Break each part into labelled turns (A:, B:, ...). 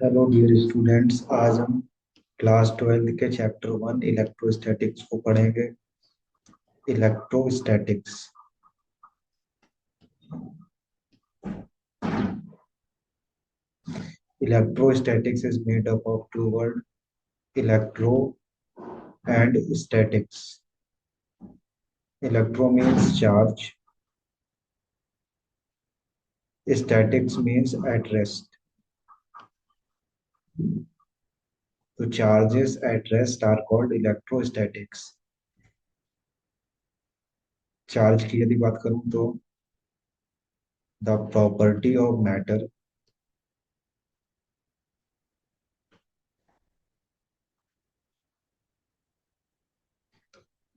A: Hello dear students, आज हम class 12 के चैप्टर 1 इलेक्ट्रोस्टैटिक्स को पढ़ेंगे। Electrostatics electrostatics is made up of two words, electro and statics. Electro means charge, statics means at rest. So charges at rest are called electrostatics. Charge की यदि बात करूं तो the property of matter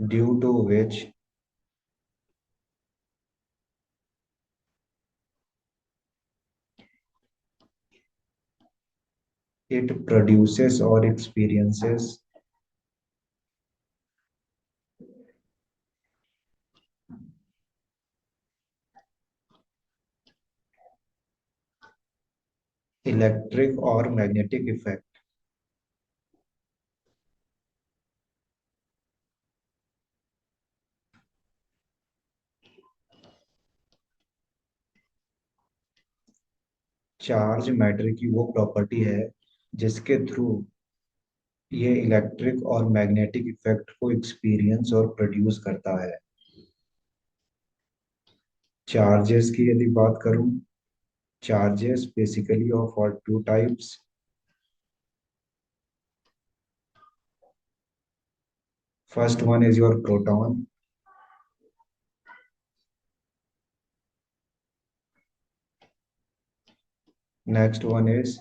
A: due to which it produces or experiences electric or magnetic effect. Charge matter की वो property है जिसके through ये इलेक्ट्रिक और मैग्नेटिक इफेक्ट को एक्सपीरियंस और प्रोड्यूस करता है। चार्जेस की यदि बात करूं, चार्जेस बेसिकली ऑफ और two types. First one is your proton, next one is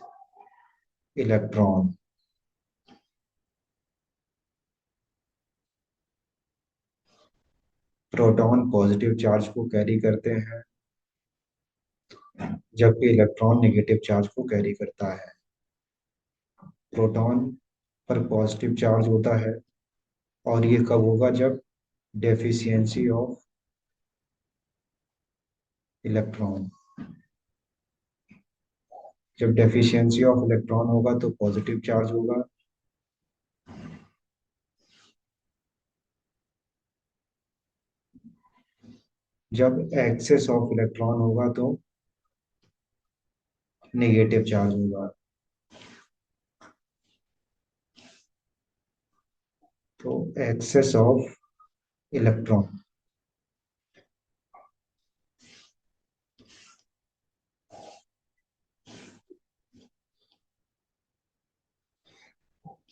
A: electron. Proton positive charge को कैरी करते हैं, जबकि इलेक्ट्रॉन नेगेटिव चार्ज को कैरी करता है। प्रोटॉन पर पॉजिटिव चार्ज होता है, और ये कब होगा? जब डेफिशिएंसी ऑफ इलेक्ट्रॉन। जब डेफिशिएंसी ऑफ इलेक्ट्रॉन होगा तो पॉजिटिव चार्ज होगा, जब एक्सेस ऑफ इलेक्ट्रॉन होगा तो नेगेटिव चार्ज होगा। तो एक्सेस ऑफ इलेक्ट्रॉन,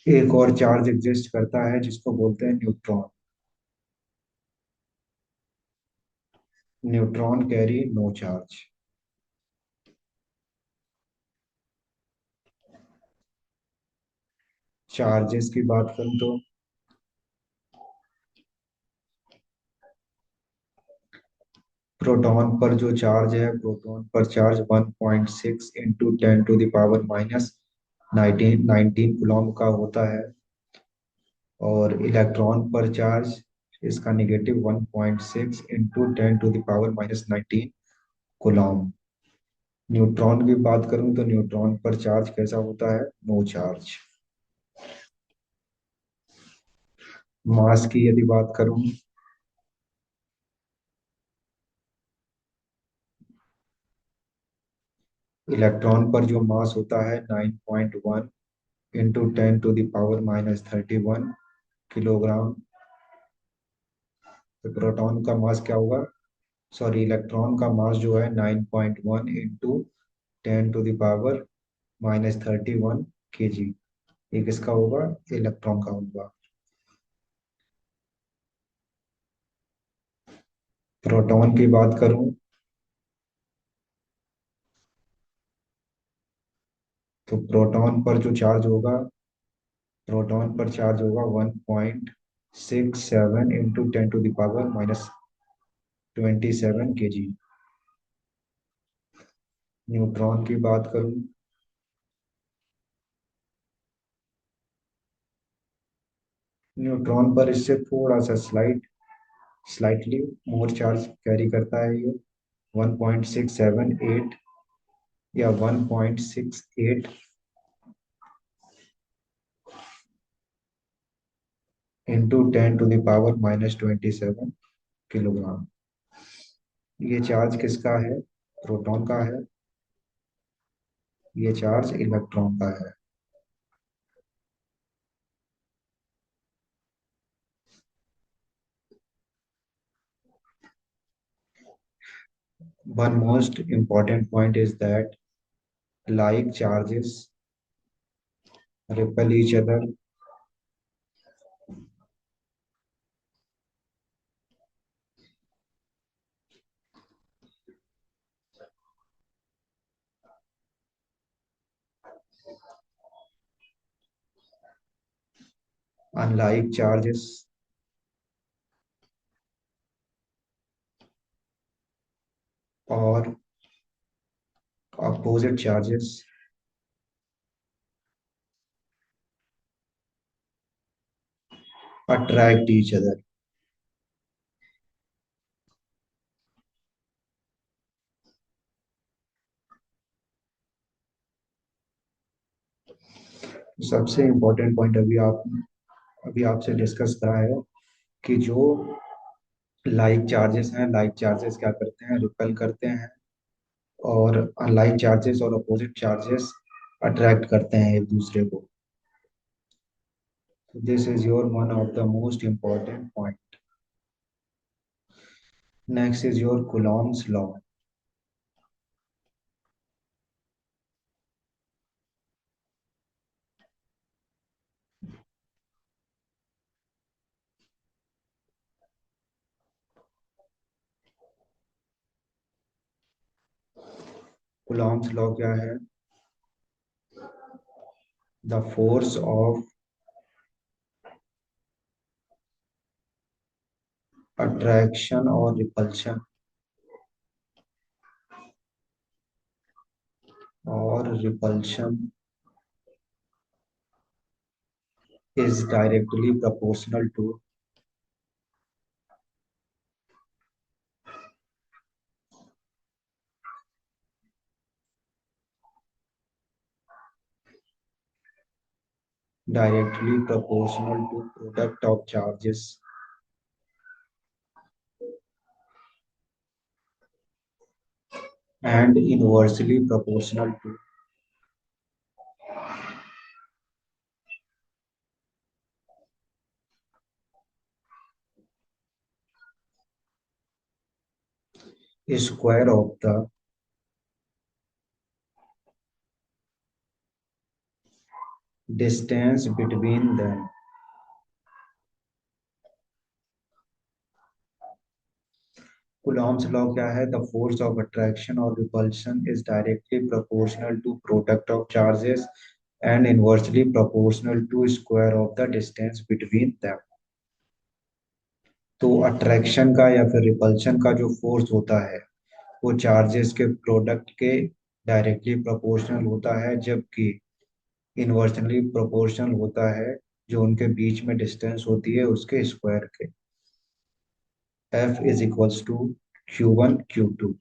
A: एक और चार्ज एग्जिस्ट करता है जिसको बोलते हैं neutron. Neutron carry no charge. Charges की बात करूं तो प्रोटॉन पर जो चार्ज है, प्रोटॉन पर चार्ज 1.6 इंटू 10⁻⁻19 कूलॉम का होता है। और इलेक्ट्रॉन पर चार्ज इसका नेगेटिव 1.6 इंटू 10⁻⁻19 कूलॉम। न्यूट्रॉन की बात करूं तो न्यूट्रॉन पर चार्ज कैसा होता है? No charge. मास की यदि बात करूं, इलेक्ट्रॉन पर जो मास होता है 9.1 इंटू 10⁻⁻31 किलोग्राम। तो प्रोटॉन का मास क्या होगा? सॉरी, इलेक्ट्रॉन का मास जो है 9.1 इंटू 10⁻⁻31 kg। ये किसका होगा? इलेक्ट्रॉन का होगा। प्रोटॉन की बात करूं तो प्रोटॉन पर चार्ज होगा 1.67 इंटू 10⁻⁻27 kg। न्यूट्रॉन की बात करूं, न्यूट्रॉन पर इससे थोड़ा सा स्लाइटली मोर चार्ज कैरी करता है। ये 1.678 या 1.68 into 10 to the power -27 kilogram. ये चार्ज किसका है? प्रोटॉन का है। ये चार्ज इलेक्ट्रॉन का है। One most important point is that like charges repel each other, unlike charges or opposite charges attract each other। सबसे इम्पोर्टेंट पॉइंट अभी आपसे डिस्कस करा है कि जो लाइक चार्जेस हैं, लाइक चार्जेस क्या करते हैं? रिपेल करते हैं। और अनलाइक चार्जेस और अपोजिट चार्जेस अट्रैक्ट करते हैं एक दूसरे को। This is your one of the most important point. Next is your Coulomb's law. Coulomb's law क्या है? द फोर्स ऑफ अट्रैक्शन और repulsion is directly proportional to product of charges and inversely proportional to square of the distance between them। Coulomb's law क्या है? The force of attraction or repulsion is directly proportional to product of charges and inversely proportional to square of the distance between them। तो attraction का या फिर repulsion का जो force होता है वो चार्जेस के प्रोडक्ट के डायरेक्टली प्रोपोर्शनल होता है, जबकि इनवर्सली प्रोपोर्शनल होता है जो उनके बीच में डिस्टेंस होती है उसके स्क्वायर के। F is equals to Q1 Q2।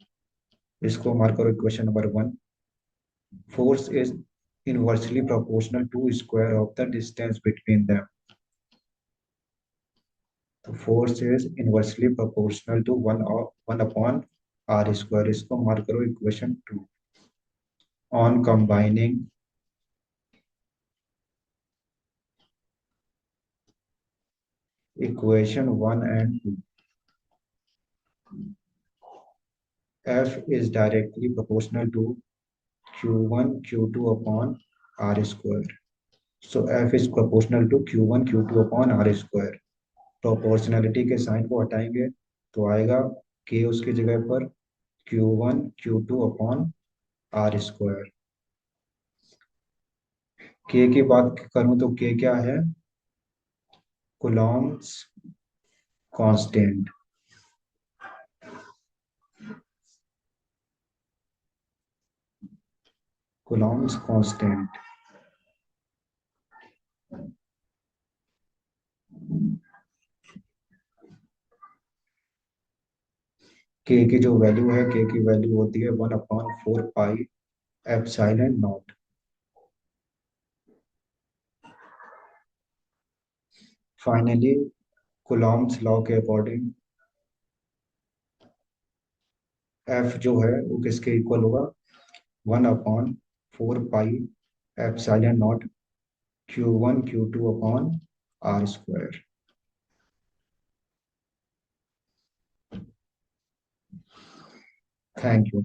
A: इसको मार्क करो equation number 1। Force is inversely proportional to square of the distance between them. तो force is inversely proportional to one upon r square. इसको mark करो equation 2। On combining equation 1 and 2, F is directly proportional to Q1 Q2 upon R square। So F is proportional to Q1 Q2 upon R square। Proportionality के sign को हटाएंगे तो आएगा K उसकी जगह पर Q1 Q2 upon R square. K की बात करूं तो K क्या है? Coulomb's constant. Coulomb's constant K की जो वैल्यू है, K की वैल्यू होती है 1/4 pi epsilon not. Finally Coulomb's law के अकॉर्डिंग एफ जो है वो किसके इक्वल होगा, 1/4 pi epsilon not Q1 Q2/R²। Thank you.